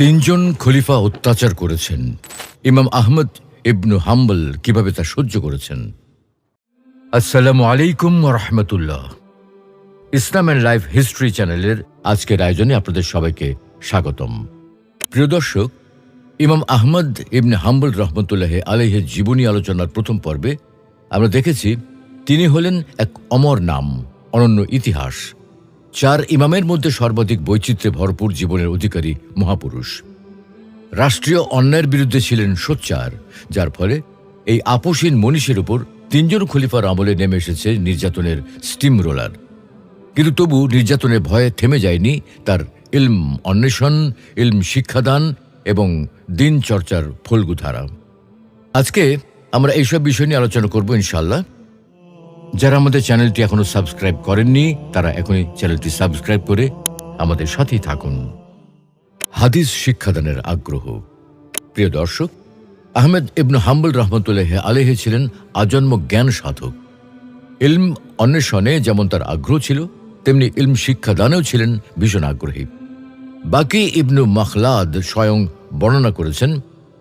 তিনজন খলিফা অত্যাচার করেছেন। ইমাম আহমদ ইবনু হাম্বল কিভাবে তা সহ্য করেছেন। আসসালামু আলাইকুম ওয়া রাহমাতুল্লাহ। ইসলাম অ্যান্ড লাইফ হিস্ট্রি চ্যানেলের আজকের আয়োজনে আপনাদের সবাইকে স্বাগতম। প্রিয় দর্শক, ইমাম আহমদ ইবনে হাম্বল রহমতুল্লাহ আলাইহির জীবনী আলোচনার প্রথম পর্বে আমরা দেখেছি তিনি হলেন এক অমর নাম, অনন্য ইতিহাস। 4 ইমামের মধ্যে সর্বাধিক বৈচিত্র্যে ভরপুর জীবনের অধিকারী মহাপুরুষ। রাষ্ট্রীয় অন্যায়ের বিরুদ্ধে ছিলেন সোচ্চার, যার ফলে এই আপোষহীন মনীষীর উপর 3 জন খলিফার আমলে নেমে এসেছে নির্যাতনের স্টিম রোলার। কিন্তু তবু নির্যাতনের ভয়ে থেমে যায়নি তার ইলম অন্বেষণ, ইলম শিক্ষাদান এবং দিন চর্চার ফলগু ধারা। আজকে আমরা এইসব বিষয় নিয়ে আলোচনা করব ইনশাআল্লাহ। যারা আমাদের চ্যানেলটি এখনো সাবস্ক্রাইব করেননি তারা এখনই চ্যানেলটি সাবস্ক্রাইব করে আমাদের সাথেই থাকুন। হাদিস শিক্ষাদানের আগ্রহ। প্রিয় দর্শক, আহমেদ ইবনু হাম্বল রহমতুল্লাহ আলাইহি ছিলেন আজন্ম জ্ঞান সাধক। ইলম অন্বেষণে যেমন তার আগ্রহ ছিল, তেমনি ইলম শিক্ষাদানেও ছিলেন ভীষণ আগ্রহী। বাকি ইবনু মাখলাদ স্বয়ং বর্ণনা করেছেন,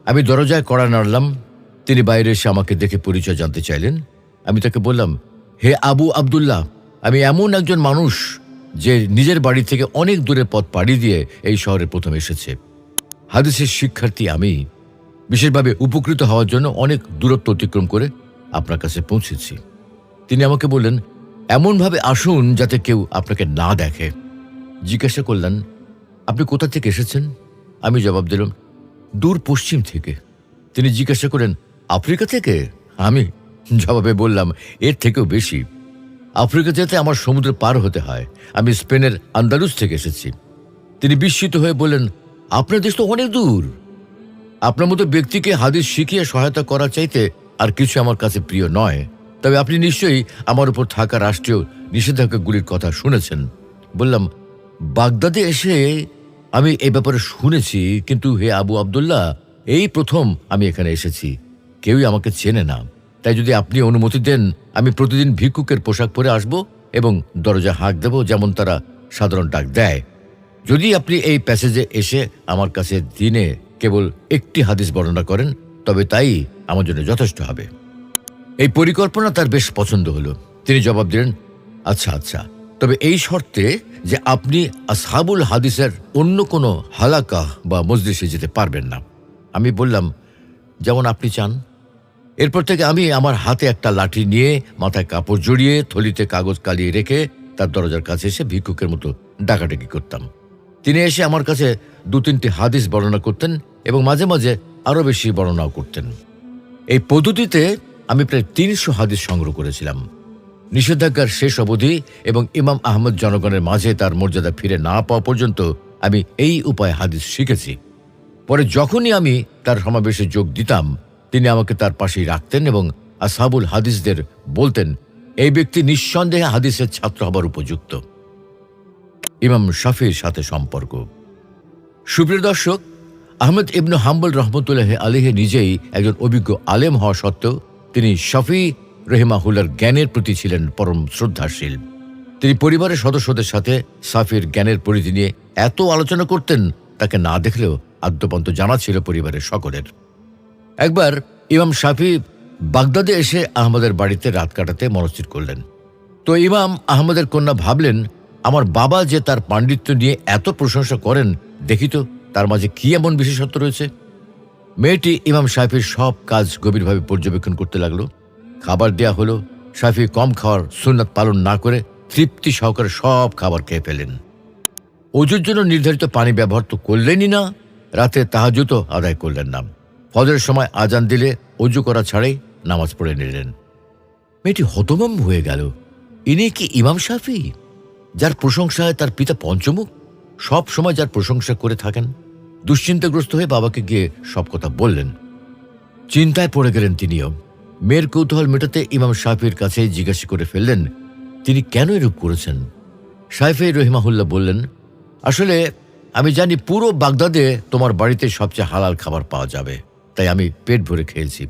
আমি দরজায় কড়া নাড়লাম, তিনি বাইরে এসে আমাকে দেখে পরিচয় জানতে চাইলেন। আমি তাকে বললাম, হে আবু আবদুল্লাহ, আমি এমন একজন মানুষ যে নিজের বাড়ি থেকে অনেক দূরে পথ পাড়ি দিয়ে এই শহরে প্রথম এসেছে। হাদিসের শিক্ষার্থী আমি, বিশেষভাবে উপকৃত হওয়ার জন্য অনেক দূরত্ব অতিক্রম করে আপনার কাছে পৌঁছেছি। তিনি আমাকে বললেন, এমনভাবে আসুন যাতে কেউ আপনাকে না দেখে। জিজ্ঞাসা করলেন, আপনি কোথা থেকে এসেছেন? আমি জবাব দিলাম, দূর পশ্চিম থেকে। তিনি জিজ্ঞাসা করেন, আফ্রিকা থেকে? আমি জবাবে বললাম, এর থেকেও বেশি। আফ্রিকা যেতে আমার সমুদ্র পার হতে হয়। আমি স্পেনের আন্দালুস থেকে এসেছি। তিনি বিস্মিত হয়ে বললেন, আপনার দেশ তো অনেক দূর। আপনার মতো ব্যক্তিকে হাদিস শিখিয়ে সহায়তা করা চাইতে আর কিছু আমার কাছে প্রিয় নয়। তবে আপনি নিশ্চয়ই আমার উপর থাকা রাষ্ট্রীয় নিষেধাজ্ঞাগুলির কথা শুনেছেন। বললাম, বাগদাদে এসে আমি এই ব্যাপারে শুনেছি, কিন্তু হে আবু আবদুল্লাহ, এই প্রথম আমি এখানে এসেছি। কেউই আমাকে চেনে না। তাই যদি আপনি অনুমতি দেন, আমি প্রতিদিন ভিক্ষুকের পোশাক পরে আসব এবং দরজা হাঁক দেব, যেমন তারা সাধারণ ডাক দেয়। যদি আপনি এই প্যাসেজে এসে আমার কাছে দিনে কেবল একটি হাদিস বর্ণনা করেন, তবে তাই আমার জন্য যথেষ্ট হবে। এই পরিকল্পনা তার বেশ পছন্দ হলো। তিনি জবাব দিলেন, আচ্ছা আচ্ছা, তবে এই শর্তে যে আপনি আসহাবুল হাদিসের অন্য কোনো হালাকা বা মজলিসে যেতে পারবেন না। আমি বললাম, যেমন আপনি চান। এরপর থেকে আমি আমার হাতে একটা লাঠি নিয়ে, মাথায় কাপড় জড়িয়ে, থলিতে কাগজ কালিয়ে রেখে তার দরজার কাছে এসে ভিক্ষুকের মতো ডাকাডাকি করতাম। তিনি এসে আমার কাছে 2-3টি হাদিস বর্ণনা করতেন এবং মাঝে মাঝে আরও বেশি বর্ণনাও করতেন। এই পদ্ধতিতে আমি প্রায় 300 হাদিস সংগ্রহ করেছিলাম। নিষেধাজ্ঞার শেষ অবধি এবং ইমাম আহমদ জনগণের মাঝে তার মর্যাদা ফিরে না পাওয়া পর্যন্ত আমি এই উপায়ে হাদিস শিখেছি। পরে যখনই আমি তার সমাবেশে যোগ দিতাম, তিনি আমাকে তার পাশেই রাখতেন এবং আসহাবুল হাদিসদের বলতেন, এই ব্যক্তি নিঃসন্দেহে হাদিসের ছাত্র হবার উপযুক্ত। ইমাম শাফির সাথে সম্পর্ক। সুপ্রিয় দর্শক, আহমদ ইবনু হাম্বল রহমতুল্লাহ আলাইহি নিজেই একজন অভিজ্ঞ আলেম হওয়া সত্ত্বেও তিনি শাফি রহিমাহুল্লাহর জ্ঞানের প্রতি ছিলেন পরম শ্রদ্ধাশীল। তিনি পরিবারের সদস্যদের সাথে শাফির জ্ঞানের পরিধি নিয়ে এত আলোচনা করতেন, তাকে না দেখলেও আদ্যপন্ত জানা ছিল পরিবারের সকলের। একবার ইমাম শাফি বাগদাদে এসে আহমদের বাড়িতে রাত কাটাতে মনস্থির করলেন। তো ইমাম আহমদের কন্যা ভাবলেন, আমার বাবা যে তার পাণ্ডিত্য নিয়ে এত প্রশংসা করেন, দেখি তো তার মাঝে কি এমন বিশেষত্ব রয়েছে। মেয়েটি ইমাম শাফির সব কাজ গভীরভাবে পর্যবেক্ষণ করতে লাগলো। খাবার দেয়া হলো। শাফি কম খাওয়ার সুন্নাত পালন না করে তৃপ্তি সহকারে সব খাবার খেয়ে ফেলেন। ওজুর জন্য নির্ধারিত পানি ব্যবহার তো করলেনই না, রাতে তাহাজ্জুদও আদায় করলেন না। ফজরের সময় আজান দিলে অজু করা ছাড়াই নামাজ পড়ে নিলেন। মেয়েটি হতভম্ব হয়ে গেল। ইনি কি ইমাম শাফি, যার প্রশংসায় তার পিতা পঞ্চমুখ, সব সময় যার প্রশংসা করে থাকেন? দুশ্চিন্তাগ্রস্ত হয়ে বাবাকে গিয়ে সব কথা বললেন। চিন্তায় পড়ে গেলেন তিনিও। মেয়ের কৌতূহল মেটাতে ইমাম শাফির কাছে জিজ্ঞাসা করে ফেললেন, তিনি কেন এরূপ করেছেন? শাফি রহিমাহুল্লাহ বললেন, আসলে আমি জানি পুরো বাগদাদে তোমার বাড়িতে সবচেয়ে হালাল খাবার পাওয়া যাবে, তাই আমি পেট ভরে খেয়েছি।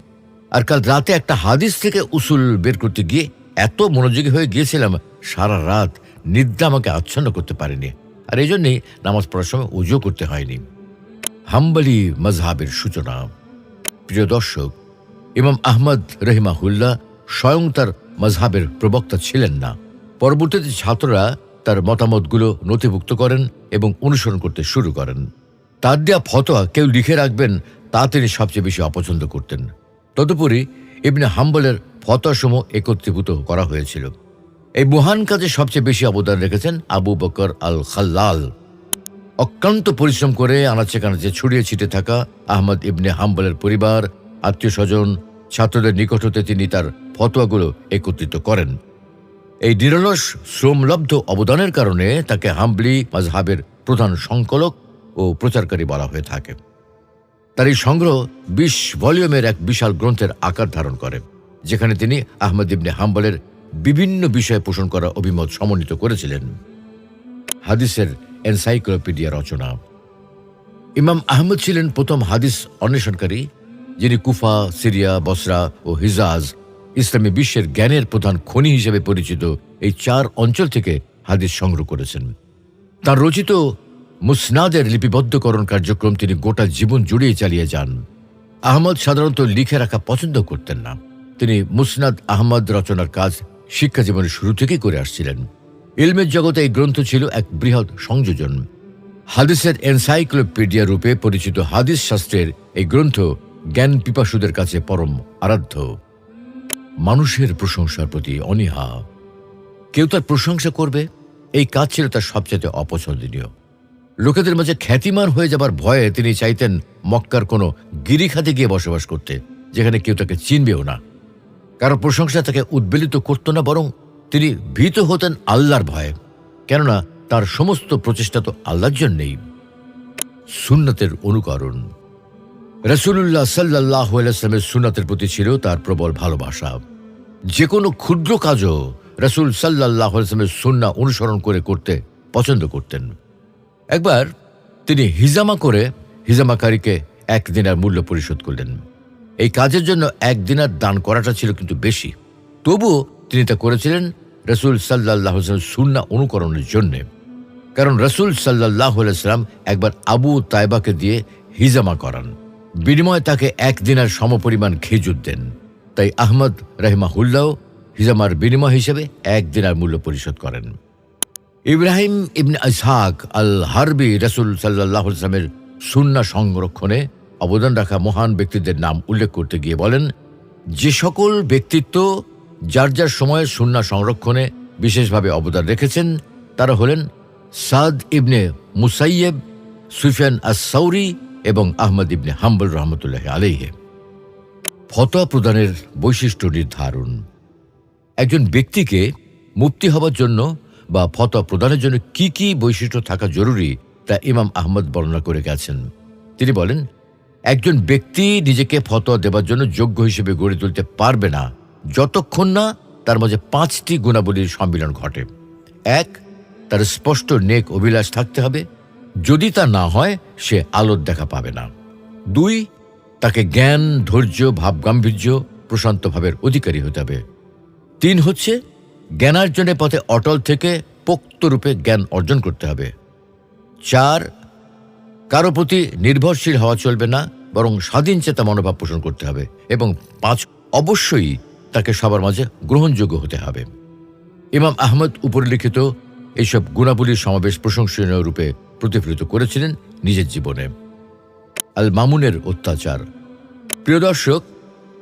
আর কাল রাতে একটা হাদিস থেকে উসুল বের করতে গিয়ে এত মনোযোগী হয়ে গিয়েছিলাম, সারা রাত নিদ্রা আমাকে আচ্ছন্ন করতে পারেনি। আর এই জন্যেই নামাজ পড়ার সময় উজু করতে হয়নি। হাম্বলি মাজহাবের সূচনা। প্রিয় দর্শক, ইমাম আহমদ রহিমাহুল্লাহ স্বয়ং তার মাজহাবের প্রবক্তা ছিলেন না। পরবর্তীতে ছাত্ররা তার মতামতগুলো নথিভুক্ত করেন এবং অনুসরণ করতে শুরু করেন। তার দেয়া ফতোয়া কেউ লিখে রাখবেন তা তিনি সবচেয়ে বেশি অপছন্দ করতেন। তদুপরি ইবনে হাম্বলের ফতোয়াসমূহ একত্রীভূত করা হয়েছিল। এই মহান কাজে সবচেয়ে বেশি অবদান রেখেছেন আবু বকর আল খাল্লাল। অক্লান্ত পরিশ্রম করে আনাচে কানাচে ছড়িয়ে ছিটে থাকা আহমদ ইবনে হাম্বলের পরিবার, আত্মীয় স্বজন, ছাত্রদের নিকট হতে তিনি তার ফতোয়াগুলো একত্রিত করেন। এই নিরলস শ্রমলব্ধ অবদানের কারণে তাকে হাম্বলি মাজহাবের প্রধান সংকলক ও প্রচারকারী বলা হয়ে থাকে। তার এই সংগ্রহ 20 ভলিউমের এক বিশাল গ্রন্থের আকার ধারণ করে, যেখানে তিনি আহমদ ইবনে হাম্বলের বিভিন্ন বিষয়ে পোষণ করা অভিমত সমন্বিত করেছিলেন। হাদিসের এনসাইক্লোপিডিয়া রচনা। ইমাম আহমদ ছিলেন প্রথম হাদিস অন্বেষণকারী, যিনি কুফা, সিরিয়া, বসরা ও হিজাজ ইসলামী বিশ্বের জ্ঞানের প্রধান খনি হিসেবে পরিচিত এই 4 অঞ্চল থেকে হাদিস সংগ্রহ করেছেন। তার রচিত মুসনাদের লিপিবদ্ধকরণ কার্যক্রম তিনি গোটা জীবন জুড়েই চালিয়ে যান। আহমদ সাধারণত লিখে রাখা পছন্দ করতেন না। তিনি মুসনাদ আহমদ রচনার কাজ শিক্ষা জীবনের শুরু থেকেই করে আসছিলেন। ইলমের জগতে এই গ্রন্থ ছিল এক বৃহৎ সংযোজন। হাদিসের এনসাইক্লোপিডিয়া রূপে পরিচিত হাদিস শাস্ত্রের এই গ্রন্থ জ্ঞান পিপাসুদের কাছে পরম আরাধ্য। মানুষের প্রশংসার প্রতি অনীহা। কেউ তার প্রশংসা করবে, এই কাজ ছিল তার সবচেয়ে অপছন্দনীয়। লোকেদের মাঝে খ্যাতিমান হয়ে যাবার ভয়ে তিনি চাইতেন মক্কার কোনো গিরিখাতে গিয়ে বসবাস করতে, যেখানে কেউ তাকে চিনবেও না। কারো প্রশংসা তাকে উদ্বেলিত করত না, বরং তিনি ভীত হতেন আল্লাহর ভয়ে, কেননা তার সমস্ত প্রচেষ্টা তো আল্লাহর জন্যেই। সুন্নতের অনুকরণ। রাসূলুল্লাহ সাল্লাল্লাহু আলাইহি ওয়াসাল্লামের সুন্নতের প্রতি ছিল তার প্রবল ভালোবাসা। যে কোনো ক্ষুদ্র কাজও রাসূল সাল্লাল্লাহু আলাইহি ওয়াসাল্লামের সুন্নাহ অনুসরণ করে করতে পছন্দ করতেন। একবার তিনি হিজামা করে হিজামাকারীকে 1 দিনার মূল্য পরিশোধ করলেন। এই কাজের জন্য 1 দিনার দান করাটা ছিল কিন্তু বেশি, তবুও তিনি তা করেছিলেন রাসূল সাল্লাল্লাহু আলাইহি ওয়াসাল্লামের সুন্নাহ অনুকরণের জন্য। কারণ রাসূল সাল্লাল্লাহু আলাইহি ওয়াসাল্লাম একবার আবু তাইবাকে দিয়ে হিজামা করান, বিনিময়ে তাকে 1 দিনার সমপরিমাণ খেজুর দেন। তাই আহমদ রাহিমাহুল্লাহ হিজামার বিনিময় হিসেবে 1 দিনার মূল্য পরিশোধ করেন। ইব্রাহিম ইবনে ইসহাক আল হারবি রাসূল সাল্লাল্লাহু আলাইহি ওয়াসাল্লামের সুন্নাহ সংরক্ষণে অবদান রাখা মহান ব্যক্তিদের নাম উল্লেখ করতে গিয়ে বলেন, যে সকল ব্যক্তিত্ব যার যার সময়ে সুন্নাহ সংরক্ষণে বিশেষভাবে অবদান রেখেছেন তারা হলেন সাদ ইবনে মুসাইয়েব, সুফিয়ান আস-সাউরি এবং আহমদ ইবনে হাম্বল রহমতুল্লাহি আলাইহি। ফতোয়া প্রদানের বৈশিষ্ট্য নির্ধারণ। একজন ব্যক্তিকে মুফতি হবার জন্য বা ফতোয়া প্রদানের জন্য কি কি বৈশিষ্ট্য থাকা জরুরি তা ইমাম আহমদ বর্ণনা করে গেছেন। তিনি বলেন, একজন ব্যক্তি নিজেকে ফতোয়া দেবার জন্য যোগ্য হিসেবে গড়ে তুলতে পারবে না যতক্ষণ না তার মাঝে 5টি গুণাবলীর সম্মিলন ঘটে। 1, তার স্পষ্ট নেক অভিলাষ থাকতে হবে, যদি তা না হয় সে আলোর দেখা পাবে না। 2, তাকে জ্ঞান, ধৈর্য, ভাবগাম্ভীর্য, প্রশান্ত ভাবের অধিকারী হতে হবে। 3 হচ্ছে জ্ঞানার্জনের পথে অটল থেকে পোক্তরূপে জ্ঞান অর্জন করতে হবে। 4, কারো প্রতি নির্ভরশীল হওয়া চলবে না, বরং স্বাধীন চেতা মনোভাব পোষণ করতে হবে। এবং 5, অবশ্যই তাকে সবার মাঝে গ্রহণযোগ্য হতে হবে। ইমাম আহমদ উপরে লিখিত এইসব গুণাবলীর সমাবেশ প্রশংসনীয় রূপে প্রতিফলিত করেছিলেন নিজের জীবনে। আল মামুনের অত্যাচার। প্রিয় দর্শক,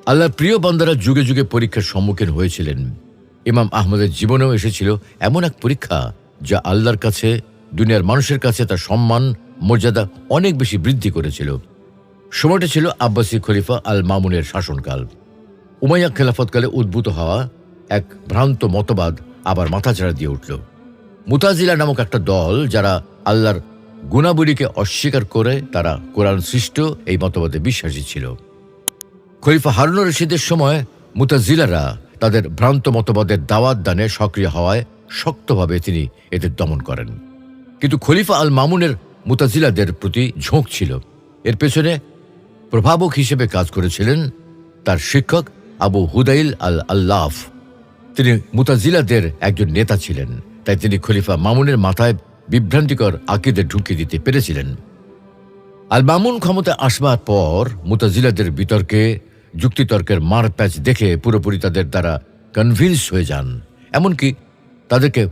আল্লাহর প্রিয় বান্দারা যুগে যুগে পরীক্ষার সম্মুখীন হয়েছিলেন। ইমাম আহমদের জীবনেও এসেছিল এমন এক পরীক্ষা যা আল্লাহর কাছে, দুনিয়ার মানুষের কাছে তার সম্মান মর্যাদা অনেক বেশি বৃদ্ধি করেছিল। সময়টা ছিল আব্বাসী খলিফা আল মামুনের শাসনকাল। উমাইয়া খেলাফতকালে উদ্ভূত হওয়া এক ভ্রান্ত মতবাদ আবার মাথাচাড়া দিয়ে উঠল। মুতাজিলা নামক একটা দল, যারা আল্লাহর গুণাবলীকে অস্বীকার করে তারা কোরআন সৃষ্ট এই মতবাদে বিশ্বাসী ছিল। খলিফা হারুন রশিদের সময় মুতাজিলারা তাদের ভ্রান্ত মতবাদের দাওয়াত দানে সক্রিয় হওয়ায় শক্তভাবে তিনি এদের দমন করেন। কিন্তু খলিফা আল মামুনের মুতাজিলাদের প্রতি ঝোঁক ছিল। এর পেছনে প্রভাবক হিসেবে কাজ করেছিলেন তার শিক্ষক আবু হুদাইল আল আল্লাফ। তিনি মুতাজিলাদের একজন নেতা ছিলেন, তাই তিনি খলিফা মামুনের মাথায় বিভ্রান্তিকর আকিদে ঢুকিয়ে দিতে পেরেছিলেন। আল মামুন ক্ষমতায় আসবার পর মুতাজিলাদের বিতর্কে যুক্তিতর্কের মারপ্যাচ দেখে পুরোপুরি তাদের দ্বারা কনভিন্স হয়ে যান, এমনকি তাদেরকে